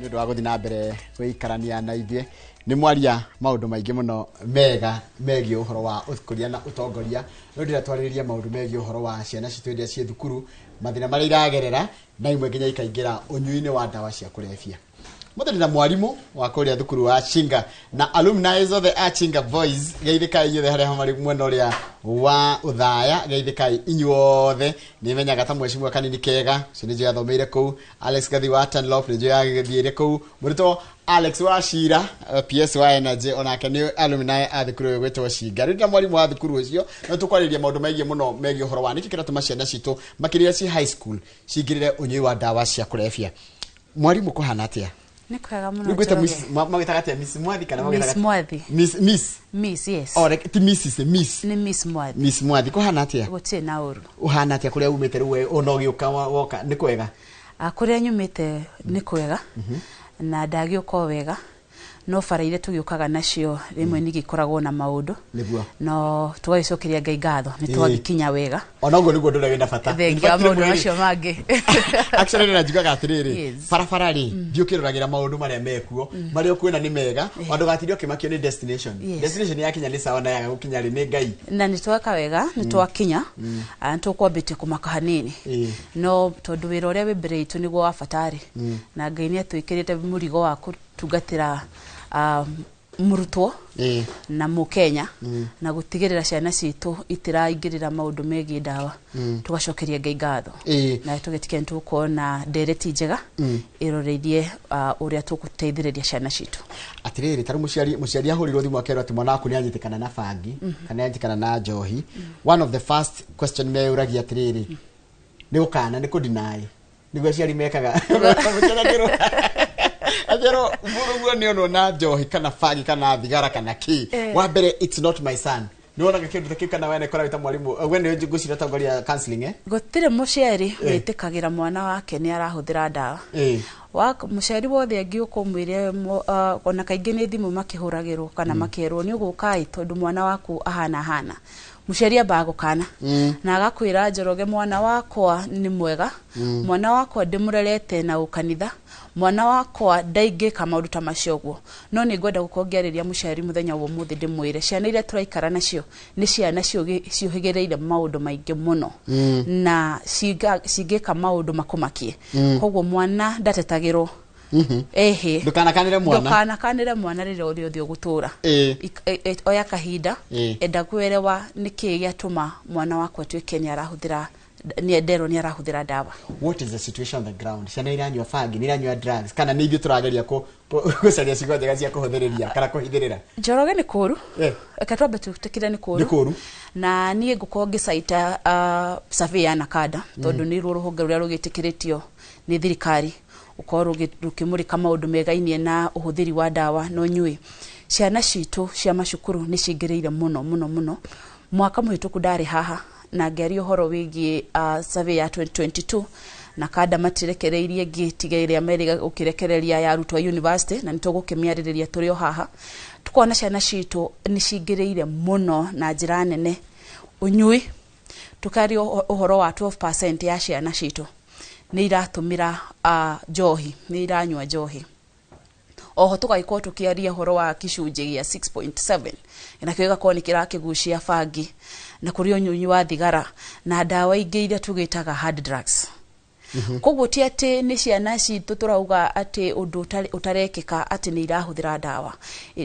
ni ndo aguthi na mbere gwikarania na ithie ni mwaria maundu maingi muno mega megi uhoro wa uthukuria na utongoria no ndira twaririria maundu megi uhoro wa ciana citu iria cie thukuru mathina mari iragerera na imwe nginya ikaingira unyuini wa ndawa cia kurefia muthani na mwarimu wa kuria thukuru wa Chinga na alumni of the Chinga boys geithikai yothe haria hamari mwena uria wa uthaya geithikai inyuothe ni menyaga ta mweshimwa kanini kega cinijo yathomeire ku Alex Gathi wa Tanlop nijo yagithiire ku murito Alex wa Shira PS wa Energy onake ni alumni a thukuru gwetwo Chinga rita mwarimu wa thukuru ucio no tukwariria maundu maigi muno megi uhoro wa nikikira tumaciana citu makiriria ci high school cingirire unyui wa ndawa cia kurefia mwarimu kuhana atia Nikwega muno. Niguita miss magitagate miss Mwathi kana Miss Mwathi. Miss yes. Ore ti miss se miss. Ni Miss Mwathi. Miss Mwathi kuhana atia? Gutie na uru. Uhana atia kuria umite ruwe onogiuka woka ni kwega. Kuria nyumite ni kwega. Na ndagiuka wega. No faraire tugiukaga nacio rimwe nigikoragwo na maundu no twagicokeria Ngai ngatho ni twagikinya wega onago niguo ndure wina bata thengia maundu macio mangi actually na njugaga atiriri barabara ri ndiukiruragira maundu maria mekuo maria kwina ni mega andu gatirio kimakio ni destination yakinya ni sawa na ya gukinya ri ni Ngai na ni twaka wega ni twakinya tukwambite kumaka hanini no tondu wira uria wi mbere itu niguo wa fatari na Ngai ni atwikirite murigo wa kutungatira murutwo na mukenya na gutigirira ciana citu itiraingirira maundu megi ndawa tugacokeria Ngai ngatho na tugitike ntukuona ndereti njega iroreirie uria tuguteithiriria ciana citu atiriri taru muciari ahurirwo thimu akerwa ati mwana waku ni anyitikana na bangi kana anyitikana na njohi one of the first question me uragia atiriri ni ukana ni kudinai niguo ciari mekaga Ajero murugo ni ono na njohi kana fagi kana thigara kana ki wa mbere it's not my son ni wona kindu takika na wene kora wita mwalimu wene ngucira tangoria counseling gutire muciari witikagira mwana wake ni arahuthira ndawa wa muciari wothe angiuko mwire ona kaingi ni thimu makihuragirwo kana makerwo ni ugukai tondu mwana waku ahana muciari abagukana na agakwira Njoroge mwana wakwa ni mwega mwana wakwa ndimurerete na ukanitha mwana wakwa ndaingika maundu ta macioguo no ni ngwenda gukongereria muciari muthenya wo muthi ndimwire ciana iria turaikara nacio ni ciana ciohigereire maundu maingi muno na cingika maundu makumakie koguo mwana ndatetagirwo ndukanakanire mwana rire uthio gutura oya kahinda enda kwerewa niki giatuma mwana wakwa twike ni arahuthira ni endero ni arahuthira ndawa. What is the situation on the ground? Ciana iranywa fagi ni iranywa drugs kana ni ithu turageria gucaria cigo njega cia kuhuthiriria kana kuhithirira Njoroge ni kuru katwambe tutikire ni kuru na nie ngukorwo ngicaita survey na kada tondu ni ruhonge ruria rugitikiritio ni thirikari ukorwo rukimurika maundu megainie na uhuthiri wa ndawa no nyui ciana citu cia macukuru ni cingireire muno mwaka muhituku ndari haha na ngeri uhoro wigie survey ya 2022 na kada matirekereirie ngitigeire America ukirekereria ya arutwo university na nitugukimiaririria turio haha tukona ciana citu ni cingireire muno na njira nene unyui tukari uhoro wa 12% ya ciana citu ni iratumira njohi ni iranywa njohi oho tugaikwo tukiaria horo wa kicunji ya 6.7 inakiwega kwa nikira kigucia fagi na kuri unyunyi wa thigara na ndawa ingi iria tugitaga hard drugs koguo ti ati ni ciana citu turauga ati undu utarekeka ati ni irahuthira ndawa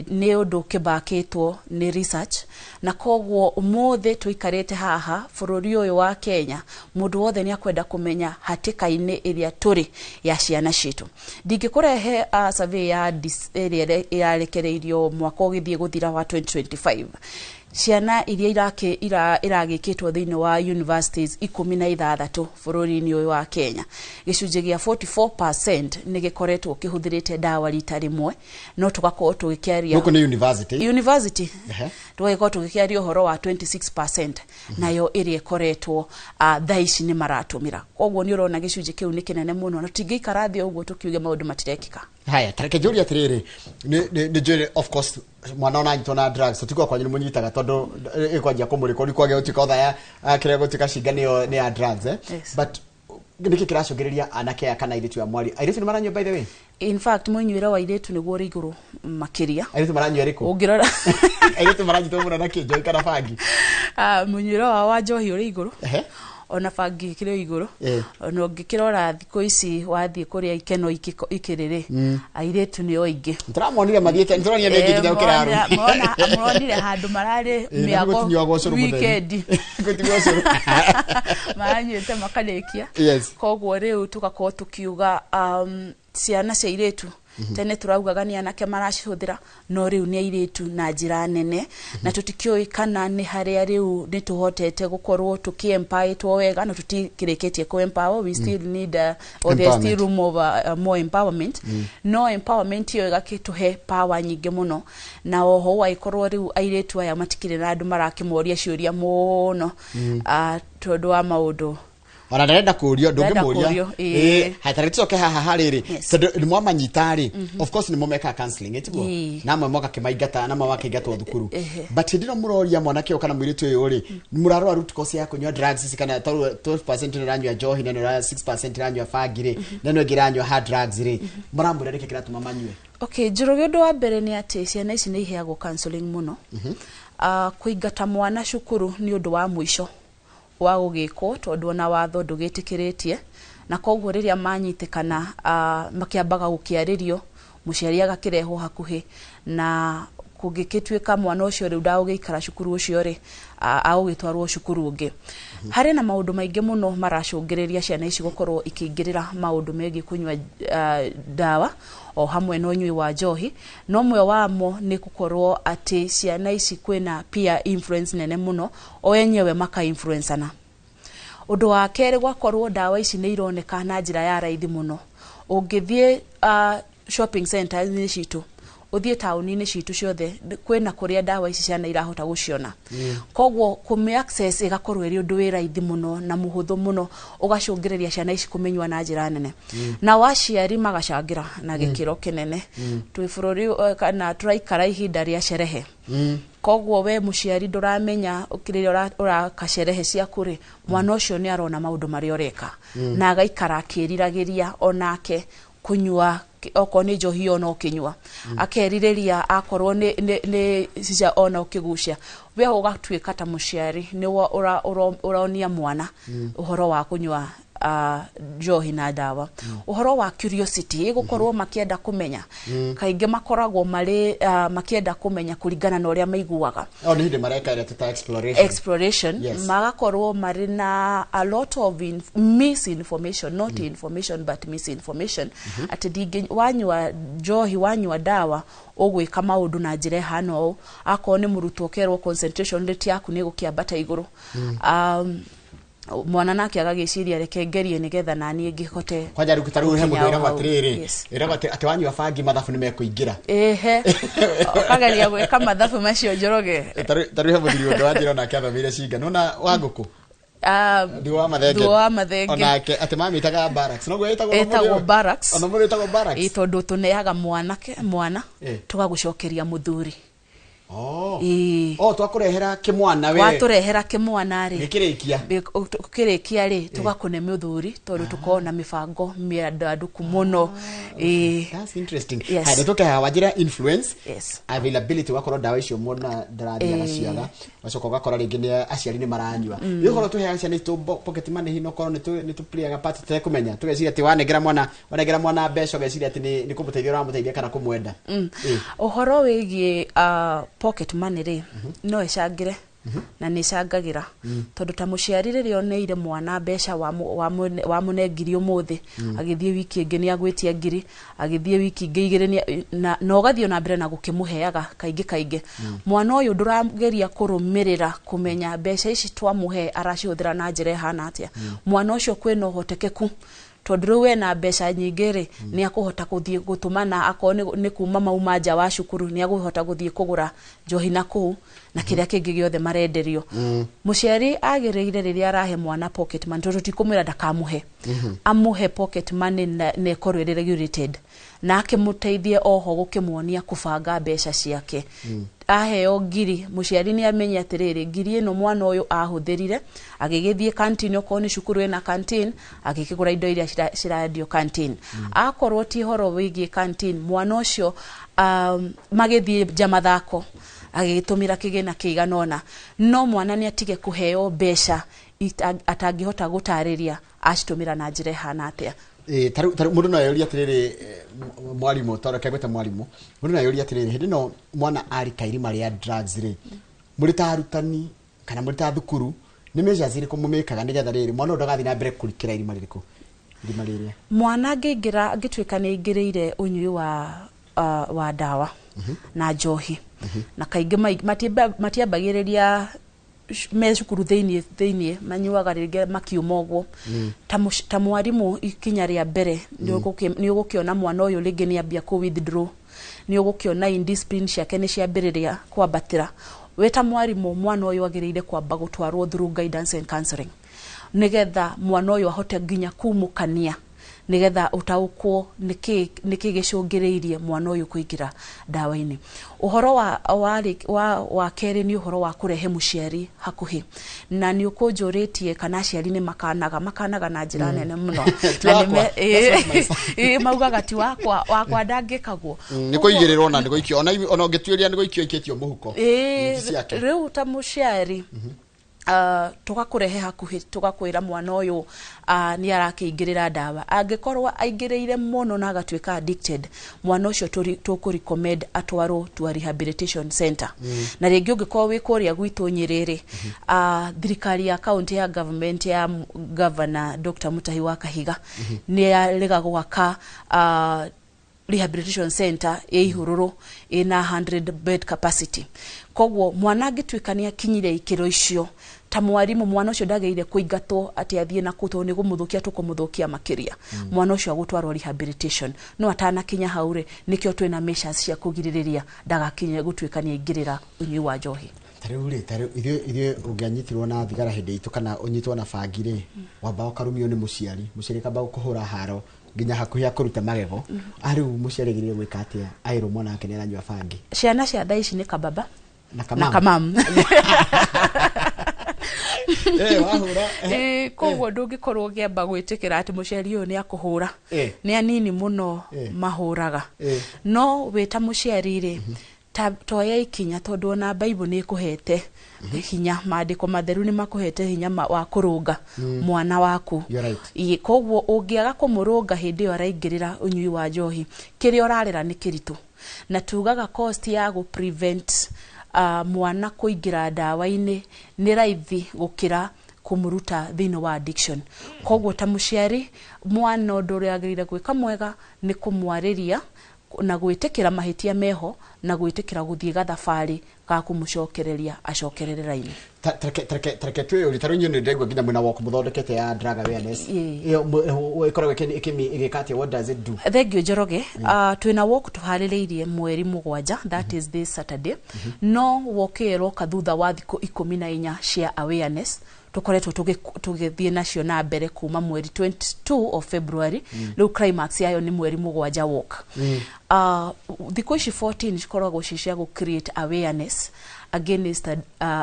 ni undu kibakitwo ni research na koguo umothe tuikarite haha bururi uyu wa Kenya mundu wothe ni akwenda kumenya hatikaine iria turi ya ciana citu ndingikurehe survey ya area irarekereirio mwaka ugithie guthira wa 2025 ciana iria iragikitwo thiini wa universities 16 bururi-ini uyu wa Kenya gicunji gia 44% ni gikoretwo kihuthirite ndawa rita rimwe no tugakorwo tugikiaria huko ni university tugakorwo tugikiaria horo wa 26% nayo iri ikoretwo thaici ni maratumira koguo ni urona gicunji kiu ni kinene muno no tingikara thio uguo tukiuge maundu matirekika haya tareke juri atiriri ni juri of course mwana ona nyitona drugs tutikwa kwa nyinyi munyitaga tondu ikwanjia kumuriko ni kwage utika otha kire gutika cinga ni ya drugs but niki kiracungiriria anake kana iritu ya mwari iritu ni maranywa by the way in fact munywire wa iretu niguo ri iguru makiria airetu maranywa riko ungirora airetu maranyitwo muno na kinjo kana bangi munywire wa njohi uri iguru ona bangi kire iguru ona ungikirora thiko ici wathie kuria ikeno ikirire airetu ni oingi turamonire mathiete nturonia bengi nginya ukiraru muronire handu marari miago weekend gutigwo curu maranyite makalekia koguo riu tugakorwo tukiuga ciana cia iretu tene turaugaga ni anake maracihuthira no riu ni airetu na njira nene na tutikioi kana ni haria riu ni tuhotete gukorwo tukiempower to wega no tutikireketie ko empower we still need or there still room of more empowerment no empowerment yo igakituhe power nyingi muno na oho waikorwo riu airetu aya matikire na andu marakimoria ciuria muno tondu wa maundu ona ndarenda kurio ndungimuria hatari tucoke haha hariri tondu ni mwamanyitari of course ni mumeka counseling etiguo na mwe moka kimaingata na mwa kingatwo thukuru but ndiro muroria mwana kio kana mwiritu uyu uri murarwa root cause ya kunywa drugs kana 12% ranywa johi na 6% ranywa fagire na no ngiranywa hard drugs ri muramure reke kiratuma manywe okay njoroge undu wa mbere ni ati ciana ici ni iheagwo counseling muno kuingata mwana cukuru ni undu wa mwisho wa gugiko tondu na watho ndugitikiretie na koguo riria manyitikana makiambaga gukiaririo muciari agakirehwo hakuhi na kugikitwika mwana ucio riu ndaugeikara cukuru ucio ri augitwarwo cukuru ungi hari na maundu maingi muno maracungiriria ciana ici gukorwo ikingirira maundu megi kunywa dawa o hamwe no nyui wa njohi no mwe wamo ni gukorwo ati ciana ici kwina peer influence nene muno o enyewe maka influenceana undu wa kere gwakorwo dawa ici ni ironeka na njira ya raithi muno ungithie shopping centers ni citu uthie tauni-ini citu ciothe kwina kuria dawa ici ciana irahota guciona koguo kume access igakorwo iri undu wi raithi muno na muhuthu muno ugacungiriria ciana ici kumenywa na njira nene na waciari magacangira na gikiro kinene twi bururi kana turaikara ihinda ria sherehe koguo we muciari nduramenya ukiriria urakasherehe ciaku ri mwana ucio ni arona maundu mari oreka na agaikara akiriragiria onake kunywa oko ni njohi ona ukinywa akeririria akorwo ni cija ona ukigucia we ugatwika ta muciari ni uraonia mwana uhoro wa kunywa njohi na dawa uhoro wa curiosity gukorwo makienda kumenya kainge makoragwo mari makienda kumenya kuringana na uria maiguaga ni hindi mareka ira tuta exploration magakorwo mari na a lot of misinformation not information but misinformation ati dingi wanywa njohi wanywa dawa ogwika maundu na njire hano akone murutwo kerwo concentration rate yaku ni gukiambata iguru mwana nake agagiciria reke ngerie nigetha nani ngihote kwanja rukitaru he mundu ira matiriri ira ati wanyu abangi mathafu ni mekuingira akageria gwika mathafu macio njoroge taru he mundu ndo wanjira nake athomire cinga nona wanguku Duwa mathenge onake ati mami itaga barracks no gwetagwo barracks ona muri itago barracks itondu tuneaga mwana tugagucokeria muthuri twakurehera kimwana we waturehera kimwana ri gikirikia ri tugakune muthuri tondu tukona mifango miandanduku muno that's interesting hada toka wajira influence availability wakora dawa icio mona ndarathia gaciaga wacoka gakora ringi ni aciari ni maranywa yokoro tuhe ciana itu pocket money hino koro ni tu play ga part te kumenya tugeciria ati wanegera mwana mbeca geciria ati ni kumuteithia uramuteithia kana kumwenda uhoro wigie pocket money ri no icangire na ni cangagira tondu ta muciari ririo neire mwana mbeca wa munengiri umuthi agithie wiki ingi ni agwitia ngiri agithie wiki ingi igire na ugathio na mbere na gukimuheaga kaingi mwana uyu ndurageria kurumirira kumenya mbeca ici twamuhe aracihuthira na njire hana atia mwana ucio kwina uhotekeku tondu we na mbeca nyingi ri ni akuhota kuthie gutumana akone ni kuma maumanja wa cukuru ni aguhota guthie kugura njohi na ku na kiria kingi giothe marenderio muciari agireire riria arahe mwana pocket money tondu tikumwira ndakamuhe amuhe pocket money ne korwe regulated na akimuteithie oho gukimwonia kubanga mbeca ciake aheo ngiri muciari ni amenya atiriri ngiri ino mwana uyu ahutherire agigithie canteen oko ni cukuru ena canteen agikigura indo iria ciradio canteen akorwo ti horo wigie canteen mwana ucio magithie jamathako agitumira kigena kiganona no mwana ni atige kuheo besha atangihota gutariria acitumira na njira hana atia taru mundu na yori atiriri mwalimu toreke gweta mwalimu mundu na yori atiriri hindi no mwana ari kairi maria drugs ri muri ta arutani kana muri ta thukuru ni measures iri kumumekaga nigetha riri mwana ndogathi na mbere kurikira irima ririko irima riria mwana ngingira ngitwika ni ingirire unyui wa dawa na njohi na kaingi matiambagiriria me cukuru thiini manyuaga ringe makiumogwo ta mwarimu ikinya ria mbere ni ugukiona mwana uyu ringe ni ambia ku withdraw ni ugukiona indiscipline ciake ni ciambiriria kwambatira weta mwarimu mwana uyu agiriire kwamba gutwarwo through guidance and counseling nigetha mwana uyu ahote nginya kumukania nigetha utaukwo niki gicungiriirie mwana uyu kuingira dawa-ini uhoro wa keri ni uhoro wa kurehe muciari hakuhi na ni ukunjuritie kana ciari ni makanaga na njira nene muno na ni maugaga ti wakwa ndangikagwo ni kuigirirwo na ni guikio ona ungituiria ni guikio iketio muhuko riu ta muciari tugakurehe hakuhi tugakwira mwana uyu ni arakiingirira dawa angikorwa aingiriire muno na agatwika addicted mwana ucio tuku recommend atwaro to a rehabilitation center na ringi ungikorwa wikuria gwitu Nyerere thirikari ya county ya government ya governor Dr. Mutahi wa Kahiga ni alega gwaka rehabilitation center ihururu ina 100 bed capacity kogwo mwana angitwikania kinyire ikiro icio ta mwarimu mwana ucio ndageire kuingatwo ati athie na kuto ni gumuthukia tukumuthukia makiria mwana ucio agutwarwo rehabilitation no atana kinya haure nikio twina measures cia kugiririria ndagakinye gutwikania ingirira unyui wa njohi taru ithio ungianyitirwo na thigara hindi itu kana unyitwo na bangire wamba ukarumio ni muciari kamba kuhura haro nginya hakuhi akuruta magego ari muciari girire gwika atia airo mwana ake ni aranywa bangi ciana cia thaici ni kababa na kamam wahura kogwo ndungikorwo ngiamba gwitikira ati muciari uyu ni akuhura ni anini muno mahuraga no wita muciari ri toya ikinya tondu na Bible ni kuhete hinya maandiko matheru ni makuhete hinya wa kurunga mwana waku kogwo ungiaga kumurunga hindi yo araingirira unyui wa njohi kiri orarera ni kiritu na tugaga cost ya go prevent mwana kuingira dawa-ini ni raithi gukira kumuruta thino wa addiction kogwo ta muciari mwana ndore agirire gwika mwega ni kumwariria na gwitikira mahitia meho na gwitikira guthie gathabari ka kumucokereria acokerere-raini tareke twe uri tarunyo ni ndegwa nginya mwena wako muthondekete ya drug awareness iyo ikoragwo igikati what does it do thegio Njoroge twina walk tuhaririirie mweri 7 that is this Saturday no wokero kathutha wa thiko 14 cia awareness tukoretwo tugithie nacio na mbere kuma mweri 22 of February low climax yayo ni mweri 7 walk thiko 14 cikoragwo cicia go create awareness against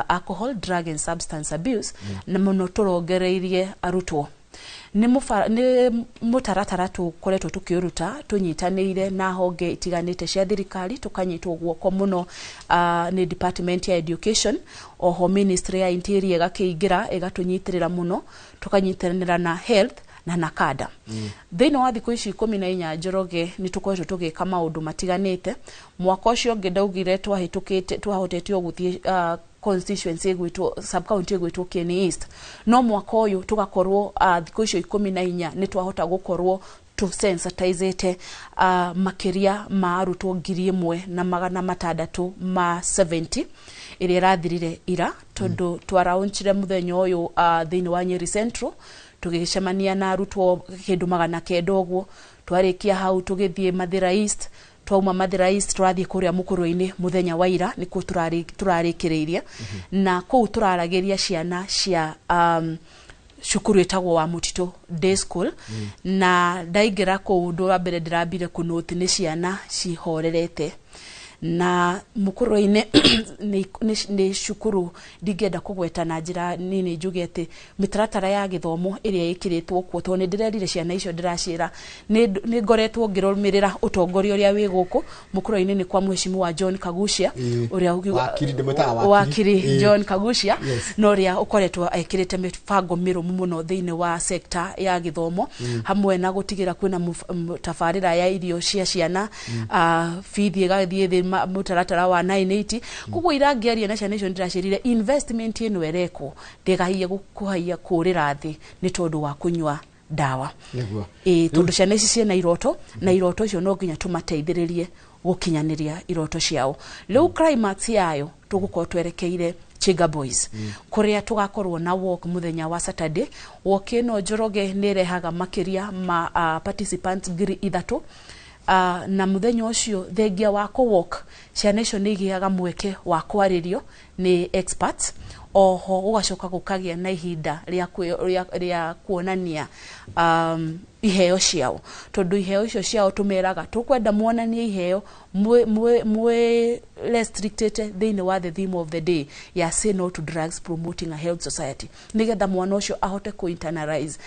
alcohol, drug and substance abuse na muno turongereirie arutwo ni mutaratara tukoretwo tukiuruta tunyitanire na honge itiganite cia thirikari tukanyitwo guoko muno ni department ya education oho ministry ya interior gakiingira igatunyitirira muno tukanyitanira na health na nakada thino wa thiko ici 14 Njoroge ni tukoretwo tugika maundu matiganite mwaka ucio ngidaugire twahotetio guthie constituency gwitwo sub county gwitwo Kieni East no mwaka uyu tugakorwo thiko icio 14 ni twahota gukorwo to sensitizate makiria ma arutwo 1,600 ma 70 iria rathirire ira tondu twaraunchire muthenyo uyu thini wa Nyeri Central tugicemania na arutwo kindu 900 ogwo twarikia hau tugithie Mathira East twauma Mathira East turathie kuria Mukuru-ini muthenya wa ira niko turarikireirie na kou turarageria ciana cia cukuru etagwo wa Mutito Day School na ndaingira kou ndo wa mbere ndirambire kunote ni ciana cihorerete na mukuru-ine ni shukuru digenda kugweta na njira nini njugete mitaratara ya githomo iria ikiritwo kuo to ni ndirerire ciana icio ndiracira ni ngoretwo ngirumirira utongoria uria wi guku mukuru-ine ni kwa mheshimiwa wa John Kagucia uria wakiri John Kagucia no uria ukoretwo ekirite mibango mirumu muno thiini wa sector ya githomo hamwe na gutigira kwina tafarira ya irio cia ciana fithi igathie thi mutaratara wa 980 kugo irangiaria na ciana icio ndiracirire investment ino ereko ndigahia gukuhaia kurira thi ni tondu wa kunywa dawa tondu ciana ici ciena iroto na iroto icio no nginya tumateithiririe gukinyaniria iroto ciao riu climax yayo tugukorwo twerekeire Chiga Boys kuria tugakorwo na walk muthenya wa Saturday walk ino Njoroge nirehaga makiria ma participants ngiri 3 na muthenya ucio thengia wa ko walk ciana icio nigiaga mweke wa kwaririo ni experts oho ugacoka gukagia na ihinda ria kuonania iheo ciao tondu iheo icio ciao tumeraga tukwenda muonanie iheo mwe restricted thini wa the theme of the day ya say no to drugs promoting a health society nigetha mwana ucio ahote ku internalize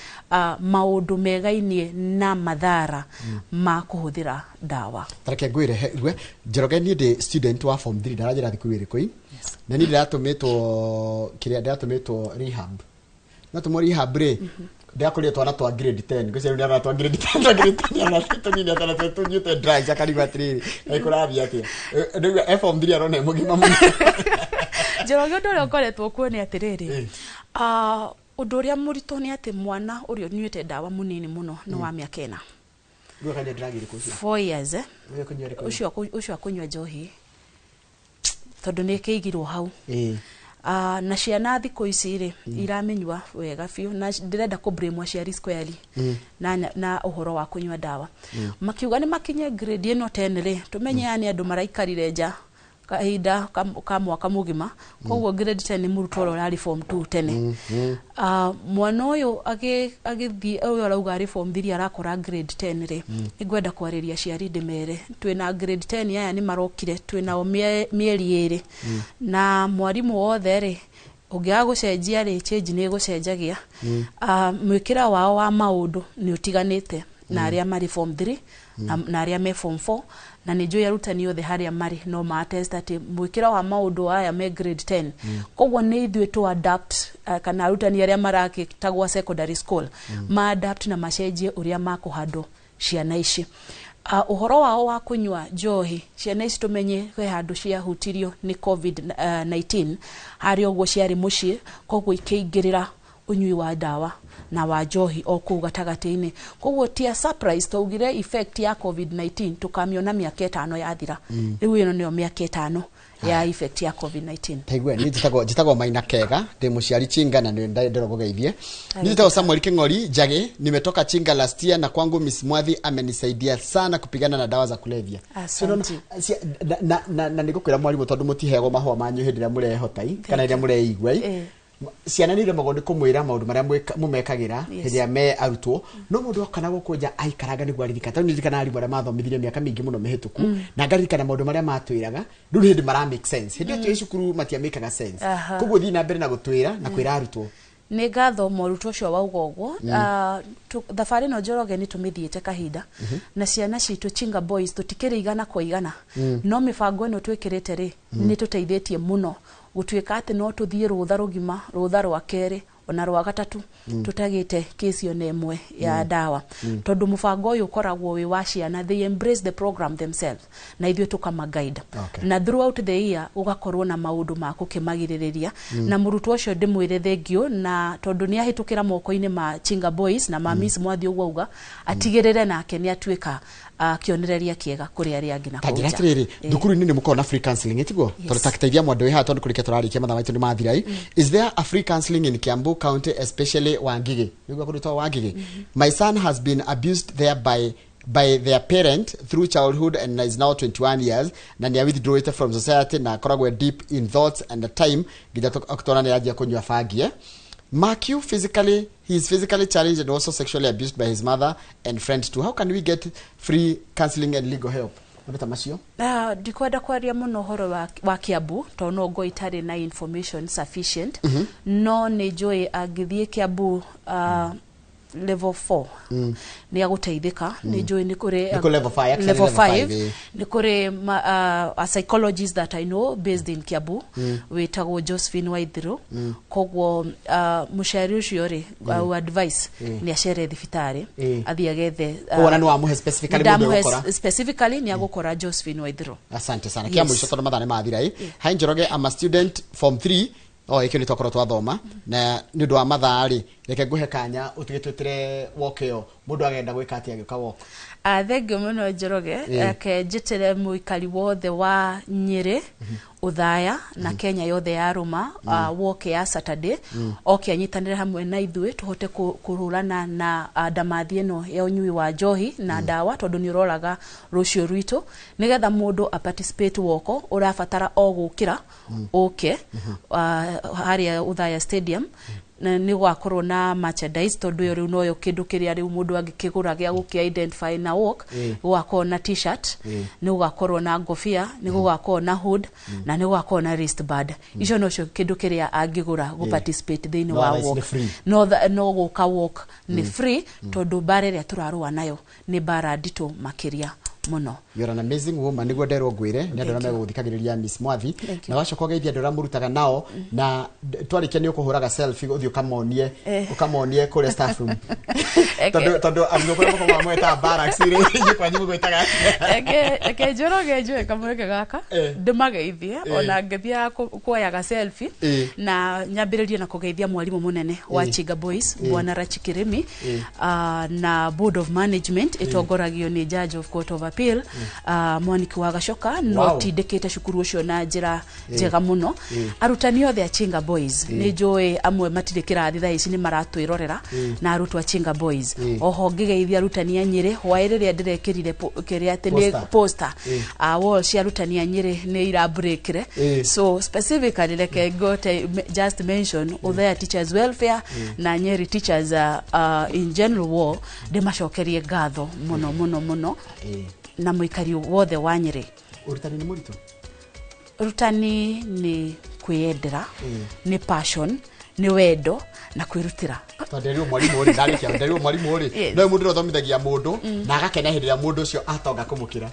maundu megainie na madhara ma kuhuthira dawa tareke ngwire Njoroge ni ndi student wa form 3 darajira thikuru irikoi na ni ndatumitwo kiria ndatumitwo rehab na tumo rehab re ndiakorie twana twa grade 10 ngocero ni twa grade 10 na kitu nini atana tunyute drugs akariba 3 aikurabi atia ndio form 3 arone mugima muno Njoroge ndore ukoretwo kuone atiriri undu uria murito ni ati mwana urio nyuite dawa munini muno no wa miaka 4 ndio kanje drug iri kucio 4 years ucio akunywa njohi tondu ni keigirwo hau na ciana thiko ici ri iramenywa wega fiu na ndirenda ku blame aciari squarely na uhoro wa kunywa dawa makiuga ni makinye grade ino 10 ri tumenye yani andu maraikarire nja kahinda ka mwaka mugima koguo grade 10 ni murutoro rari form 2 tene mwana uyu agithie uyu arauga ari form 3 arakora grade 10 ri igwenda kwariria ciari ndimere twina grade 10 aya ni marokire twina mieri 2 na mwarimu wothe ri ungiaga gucenjia ri change ni gucenjagia mwikira wao wa maundu ni utiganite na aria mari form 3 na aria me form 4 na nijo yarutani yothe haria mari no ma test ati mwikira wa maundu aya me grade 10 kogwo ni ithwe to adapt kana arutani aria maraki tagwa secondary school ma adapt na macenjie uria makuhando ciana ici uhoro wao wa kunywa njohi ciana ici tumenye kwe handu cia hutirio ni COVID-19 hari ogwo ciari mucii kogwo ikeingirira unyui wa dawa na wa njohi oku gatagati-ini kogwo tia surprise tugire effect ya COVID-19 tukamiona miaka 5 yathira riu ino niyo miaka 5 ya effect ya COVID-19 taigwe ni jitagwo Maina Kega ndi muciari Chinga na ndero kugeithie ni jitagwo Samuel King'ori Njagi nimetoka Chinga last year na kwangu Miss Mwathi amenisaidia sana kupigana na dawa za kulevya na nigukwira mwalimu tondu mutihego mahwa manyu hindi ria murehotai kana ria mureigwa ciana ni remo ndi kumwira maundu maria mumekagira hiria me arutwo no mundu okana gukunja aikaranga ni gwaririka tani ndikana ari maria mathomithirie miaka mingi muno mihituku na ngaririkana maundu maria matwiraga riu hindi mara make sense hindi tyo icukuru matia make sense kuguo thina mbere na gutwira na kwira arutwo ni gatho moruto cio wa ugogwo thafari no Njoroge ni tumithiete kahinda na ciana citu Chinga Boys tutikire igana kwa igana no mibango ino twikirite ri ni tuteithietie muno gutwika ati no tuthie rutha rugima rutha rwa keri ona rwa gatatu tutagite kesi one emwe ya dawa tondu mubango uyu ukoragwo wi wa ciana they embrace the program themselves na ithwe tukama guide na throughout the year ugakorwo na maundu ma kukimagiriria na murutwo ucio ndimwire thengio na tondu ni ahitukira moko-ini ma Chinga Boys na ma Miss Mwathi ugauga atigirire nake ni atwika kionereria kiega kuri ari angi na kuja tagira thukuru ni mukona free counseling etiguo tondu takiteithia mwandu wi ha tondu kurikia turarikia mathaa maitu ni mathirai is there a free counseling in Kiambu County especially Wangige niguo kurutwa Wangige my son has been abused there by their parent through childhood and is now 21 years na ni withdrawed from society na koragwe deep in thoughts and the time gida okutona ni ajia kunywa fagie Mark physically he is physically challenged and also sexually abused by his mother and friends too. How can we get free counseling and legal help? ta macio ndikwenda kwaria muno horo wa Kiambu to no ngo itari na information sufficient no ni njui angithie Kiambu level 4 ni aguteithika ni njui ni kuri level 5 ni kuri a psychologist that I know based in Kiambu witagwo Josephine Waithiru kogwo mushari ucio ri advice ni acere thibitari athia gethe kuona no amuhe specifically mundu gukora specifically ni agukora Josephine Waithiru. Asante sana kia mwisho tondu mathane mathira hai Njoroge am a student form 3 ikyo ni tokoro twathoma na ni ndu wa mathari reke nguhe kanya utigitwitire wokeo mundu agenda gwika atia agika woko thengio muno Njoroge ke njitire muikari wothe wa Nyeri Uthaya na Kenya yothe ya ruma woke ya Saturday oke anyitanire hamwe na ithuĩ tuhote kururana na ndamathi ĩno ya ũnyui wa njohi na ndawa tondu ni uroraga rucio rwito nigetha mundu a participate woko urabatara o gukira haria Uthaya Stadium ni gwakorwo na merchandise tondu yo riu noyo kindu kiria riu mundu angikigura gya guki identify na walk gwakorwo na t-shirt ni gwakorwo na ngofia ni gwakorwo na hood na ni gwakorwo na wristband icio nocio kindu kiria angigura go participate thini wa walk no guka walk ni free tondu bare ria turarua nayo ni bara ndito makiria muno. You're an amazing woman niguo nderwo ngwire ni andu na guthikagiriria Miss Mwathi na wacoka geithia andu ramurutaga nao na twarikia ni ukuhuraga selfie uthio ukamonie kule staff room tondu amnokora ko mamwe ta barracks ire kwa nyimu gwitaga eke Njoroge njue kamweke gaka ndimageithie ona ngethia kuoyaga selfie na nyambiririe na kugeithia mwalimu munene wa Chinga Boys Bwana Rachikirimi na board of management itongoragio ni judge of court of appeal Mwaniki wa Gacoka no tindikite cukuru ucio na njira njega muno arutani othe a Chinga Boys ni njui amwe matirikira thitha ici ni maratwirorera na arutwa Chinga Boys oho ngigeithia arutani a Nyeri hwairiria ndirekirire kiria ati ni poster wall cia arutani a Nyeri ni ira breakire so specifically like got just mention Uthaya teachers welfare na Nyeri teachers in general war de macokerie ngatho muno na muikari wothe wa Nyeri. Urutani ni murito? Urutani ni kwiyendera ni passion ni wendo na kwirutira tondu mwalimu uri ndarikia nderio mwalimu uri no mundu rothomithagia mundu na agakena hindi ya mundu ucio atonga kumukira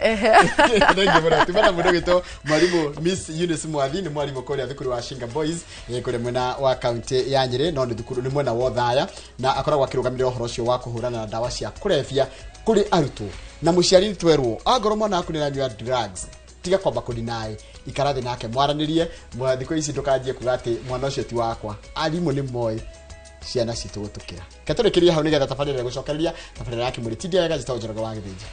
ndengi bora tumana mundu gito mwalimu Miss Eunice Mwathi ni mwalimu kuri thukuru wa Chinga Boys kuri mwena wa county ya Nyeri no ni thukuru ni mwena wa Uthaya na akoragwo akirugamira uhoro ucio wa kuhurana na ndawa cia kulevya kuri arutwo na muciari twerwo agoro mwana akuni na drugs tiga kwamba kudinai ikarathi nake mwaranirie mwathiko ici ndukanjie kugati mwana ucio ti wakwa alimu ni moi ciana citu gutukira katurikiria hau nigetha tabarira gucokereria tabarira yake muri tidia wega jitawo Njoroge wa Githĩnji.